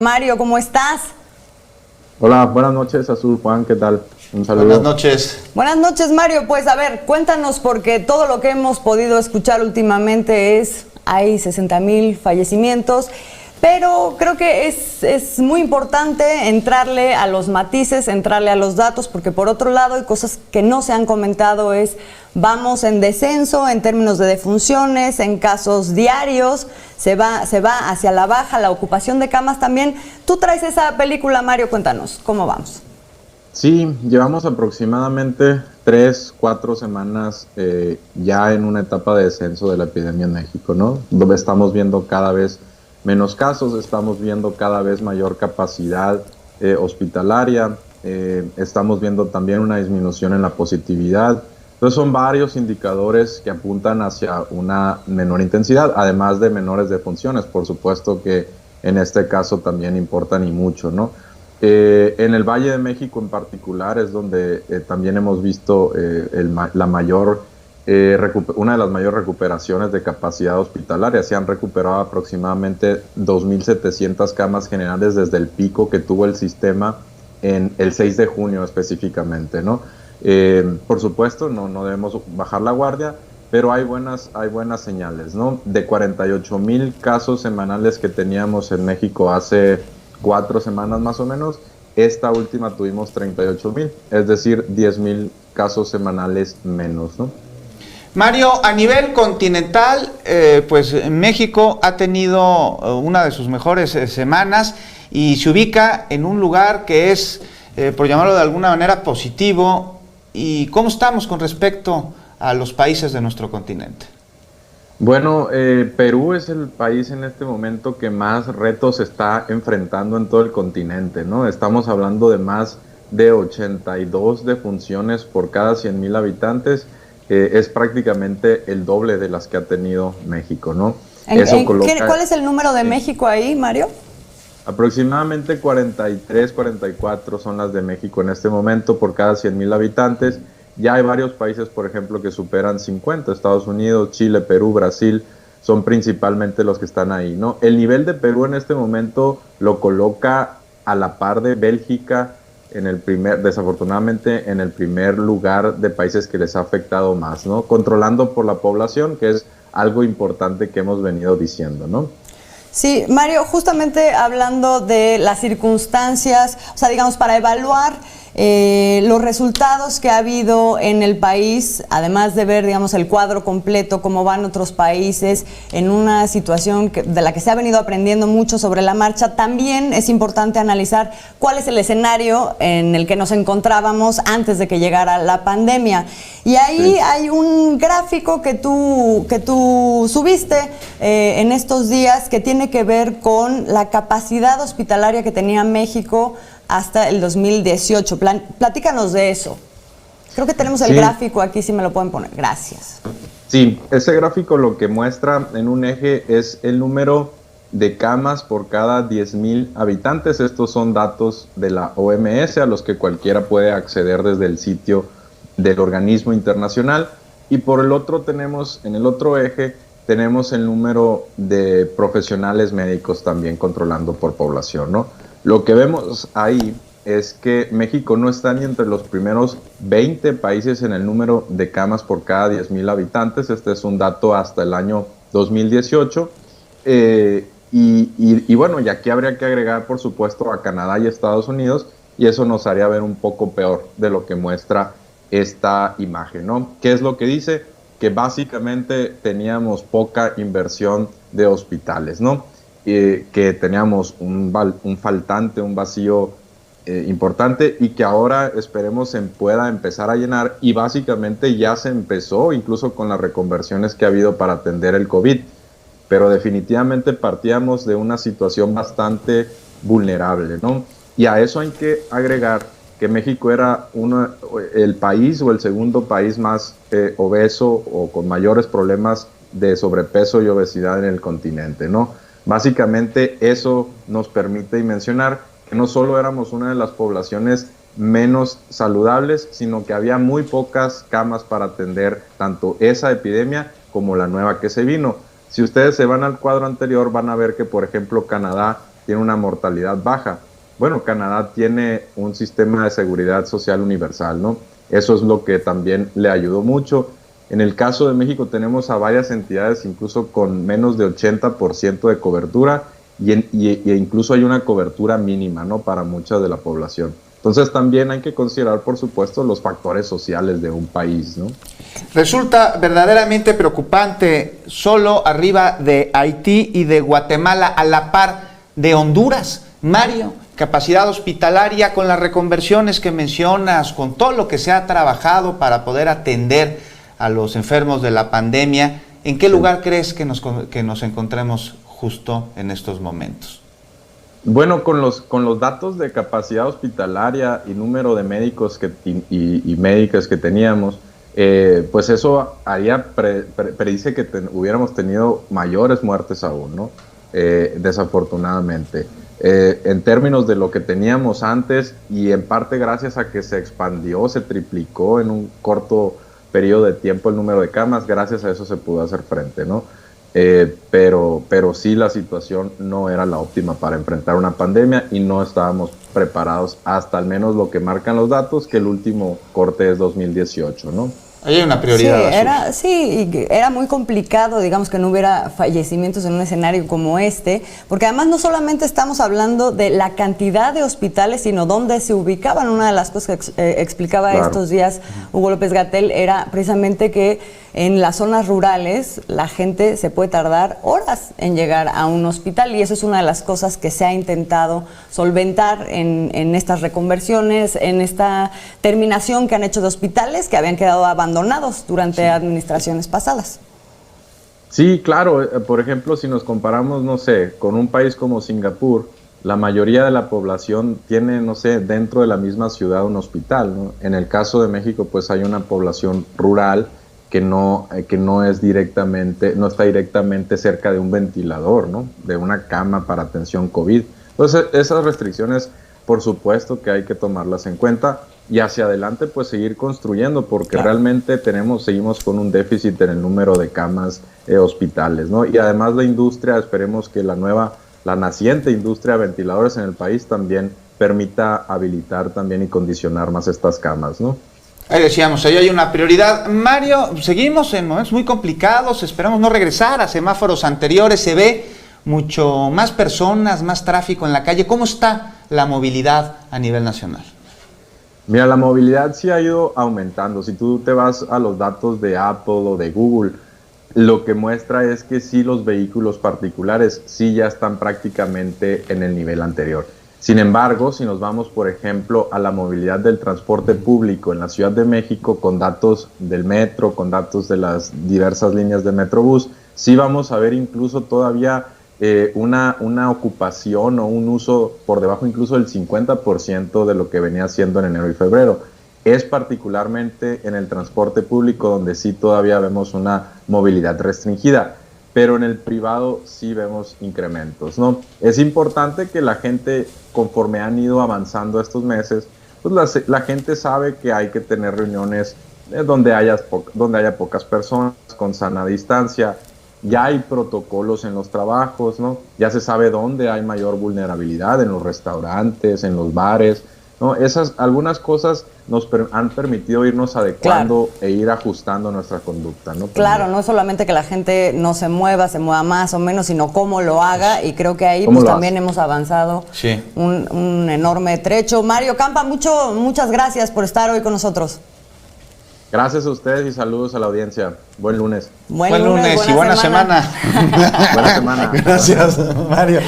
Mario, ¿cómo estás? Hola, buenas noches, Azul, Juan, ¿qué tal? Un saludo. Buenas noches. Buenas noches, Mario. Pues a ver, cuéntanos, porque todo lo que hemos podido escuchar últimamente hay 60,000 fallecimientos, pero creo que es muy importante entrarle a los matices, entrarle a los datos, porque por otro lado hay cosas que no se han comentado, vamos en descenso en términos de defunciones, en casos diarios, se va hacia la baja, la ocupación de camas también. Tú traes esa película, Mario, cuéntanos, ¿cómo vamos? Sí, llevamos aproximadamente 3-4 semanas ya en una etapa de descenso de la epidemia en México, ¿no? Donde estamos viendo cada vez menos casos, estamos viendo cada vez mayor capacidad hospitalaria, estamos viendo también una disminución en la positividad. Entonces son varios indicadores que apuntan hacia una menor intensidad, además de menores defunciones, por supuesto que en este caso también importan y mucho, ¿no? En el Valle de México en particular es donde también hemos visto una de las mayores recuperaciones de capacidad hospitalaria. Se han recuperado aproximadamente 2.700 camas generales desde el pico que tuvo el sistema en el 6 de junio específicamente, ¿no? Por supuesto, no debemos bajar la guardia, pero hay buenas señales, ¿no? De 48,000 casos semanales que teníamos en México hace 4 semanas más o menos, esta última tuvimos 38,000, es decir, 10,000 casos semanales menos, ¿no? Mario, a nivel continental, pues México ha tenido una de sus mejores semanas y se ubica en un lugar que es, por llamarlo de alguna manera, positivo. ¿Y cómo estamos con respecto a los países de nuestro continente? Bueno, Perú es el país en este momento que más retos está enfrentando en todo el continente, ¿no? Estamos hablando de más de 82 defunciones por cada 100,000 habitantes. Es prácticamente el doble de las que ha tenido México, ¿no? ¿Cuál es el número de México ahí, Mario? Aproximadamente 43, 44 son las de México en este momento por cada 100,000 habitantes. Ya hay varios países, por ejemplo, que superan 50, Estados Unidos, Chile, Perú, Brasil, son principalmente los que están ahí, ¿no? El nivel de Perú en este momento lo coloca a la par de Bélgica, desafortunadamente en el primer lugar de países que les ha afectado más, ¿no? Controlando por la población, que es algo importante que hemos venido diciendo, ¿no? Sí, Mario, justamente hablando de las circunstancias, o sea, digamos, para evaluar los resultados que ha habido en el país, además de ver, digamos, el cuadro completo, cómo van otros países, en una situación de la que se ha venido aprendiendo mucho sobre la marcha, también es importante analizar cuál es el escenario en el que nos encontrábamos antes de que llegara la pandemia. Y ahí sí hay un gráfico que tú subiste en estos días que tiene que ver con la capacidad hospitalaria que tenía México hasta el 2018. Platícanos de eso. Creo que tenemos el gráfico aquí, si me lo pueden poner. Gracias. Sí, ese gráfico lo que muestra en un eje es el número de camas por cada 10,000 habitantes. Estos son datos de la OMS a los que cualquiera puede acceder desde el sitio del organismo internacional. Y por el otro en el otro eje tenemos el número de profesionales médicos también controlando por población, ¿no? Lo que vemos ahí es que México no está ni entre los primeros 20 países en el número de camas por cada 10,000 habitantes. Este es un dato hasta el año 2018. Y bueno, y aquí habría que agregar, por supuesto, a Canadá y Estados Unidos, y eso nos haría ver un poco peor de lo que muestra esta imagen, ¿no? ¿Qué es lo que dice? Que básicamente teníamos poca inversión de hospitales, ¿no? Que teníamos un vacío importante y que ahora esperemos se pueda empezar a llenar, y básicamente ya se empezó incluso con las reconversiones que ha habido para atender el COVID, pero definitivamente partíamos de una situación bastante vulnerable, ¿no? Y a eso hay que agregar que México era el país o el segundo país más obeso o con mayores problemas de sobrepeso y obesidad en el continente, ¿no? Básicamente eso nos permite mencionar que no solo éramos una de las poblaciones menos saludables, sino que había muy pocas camas para atender tanto esa epidemia como la nueva que se vino. Si ustedes se van al cuadro anterior, van a ver que, por ejemplo, Canadá tiene una mortalidad baja. Bueno, Canadá tiene un sistema de seguridad social universal, ¿no? Eso es lo que también le ayudó mucho. En el caso de México tenemos a varias entidades incluso con menos de 80% de cobertura y incluso hay una cobertura mínima, ¿no?, para mucha de la población. Entonces también hay que considerar, por supuesto, los factores sociales de un país, ¿no? Resulta verdaderamente preocupante, solo arriba de Haití y de Guatemala, a la par de Honduras. Mario, capacidad hospitalaria, con las reconversiones que mencionas, con todo lo que se ha trabajado para poder atender a los enfermos de la pandemia, ¿en qué lugar crees que nos encontremos justo en estos momentos? Bueno, con los datos de capacidad hospitalaria y número de médicos y médicas que teníamos, pues eso predice que hubiéramos tenido mayores muertes aún, ¿no? Desafortunadamente. En términos de lo que teníamos antes, y en parte gracias a que se expandió, se triplicó en un corto periodo de tiempo el número de camas, gracias a eso se pudo hacer frente, ¿no? Pero sí, la situación no era la óptima para enfrentar una pandemia y no estábamos preparados, hasta al menos lo que marcan los datos, que el último corte es 2018, ¿no? Ahí hay una prioridad. Era muy complicado, digamos, que no hubiera fallecimientos en un escenario como este, porque además no solamente estamos hablando de la cantidad de hospitales, sino dónde se ubicaban. Una de las cosas que explicaba estos días Hugo López-Gatell era precisamente que en las zonas rurales la gente se puede tardar horas en llegar a un hospital, y eso es una de las cosas que se ha intentado solventar en estas reconversiones, en esta terminación que han hecho de hospitales que habían quedado abandonados durante administraciones pasadas. Sí, claro. Por ejemplo, si nos comparamos, no sé, con un país como Singapur, la mayoría de la población tiene, no sé, dentro de la misma ciudad un hospital, ¿no? En el caso de México, pues hay una población rural que no está directamente cerca de un ventilador, ¿no?, de una cama para atención COVID. Entonces, esas restricciones, por supuesto que hay que tomarlas en cuenta y hacia adelante, pues seguir construyendo, porque realmente seguimos con un déficit en el número de camas hospitales, ¿no? Y además la industria, esperemos que la naciente industria de ventiladores en el país también permita habilitar también y condicionar más estas camas, ¿no? Ahí decíamos, ahí hay una prioridad. Mario, seguimos en momentos muy complicados, esperamos no regresar a semáforos anteriores, se ve mucho más personas, más tráfico en la calle. ¿Cómo está la movilidad a nivel nacional? Mira, la movilidad sí ha ido aumentando. Si tú te vas a los datos de Apple o de Google, lo que muestra es que sí, los vehículos particulares sí ya están prácticamente en el nivel anterior. Sin embargo, si nos vamos, por ejemplo, a la movilidad del transporte público en la Ciudad de México, con datos del metro, con datos de las diversas líneas de Metrobús, sí vamos a ver incluso todavía una ocupación o un uso por debajo incluso del 50% de lo que venía haciendo en enero y febrero. Es particularmente en el transporte público donde sí todavía vemos una movilidad restringida, pero en el privado sí vemos incrementos, ¿no? Es importante que la gente, conforme han ido avanzando estos meses, pues la gente sabe que hay que tener reuniones donde haya pocas personas, con sana distancia. Ya hay protocolos en los trabajos, ¿no? Ya se sabe dónde hay mayor vulnerabilidad, en los restaurantes, en los bares, ¿no? Algunas cosas nos han permitido irnos adecuando e ir ajustando nuestra conducta, ¿no? Claro, no es solamente que la gente no se mueva más o menos, sino cómo lo haga, y creo que ahí pues también hemos avanzado un enorme trecho. Mario Campa, muchas gracias por estar hoy con nosotros. Gracias a ustedes y saludos a la audiencia. Buen lunes. Buen lunes y buena semana. Buena semana. Gracias, Mario.